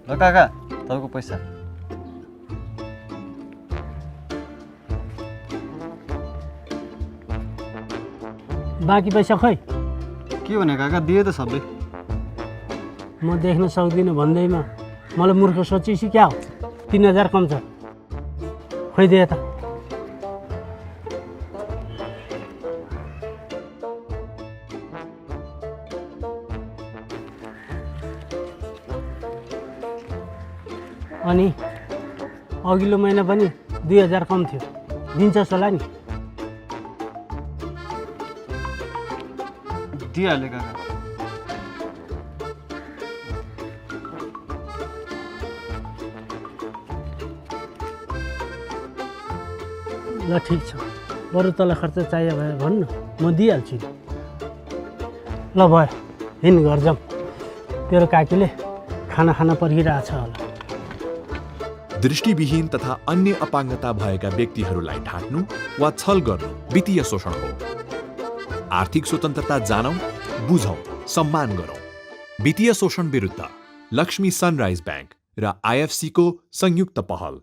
ल काका तपाईँको पैसा। बाँकी पैसा खोइ? के भने काका, दिए त सबै। म देख्न सक्दिनँ भन्दैमा मलाई मूर्ख सोचेपछि क्या हो? 3000 कम छ, खोइदिए त। अनि अघिल्लो महिना पनि 2000 कम थियो, दिन्छस् होला नि? दिइहालेँ काका। ल ठिक छ, बरु तँलाई खर्च चाहियो भए भन्नु, म दिइहाल्छु। ल भयो, हिँड घर जाऊँ, तेरो काकीले खाना खान पर्खिरहेछ होला। दृष्टिविहीन तथा अन्य अपाङ्गता भएका व्यक्तिहरूलाई ढाँट्नु वा छल गर्नु वित्तीय शोषण हो। आर्थिक स्वतन्त्रता जानौं, बुझौं, सम्मान गरौं। वित्तीय शोषण विरुद्ध लक्ष्मी सनराइज बैंक र आईएफसी को संयुक्त पहल।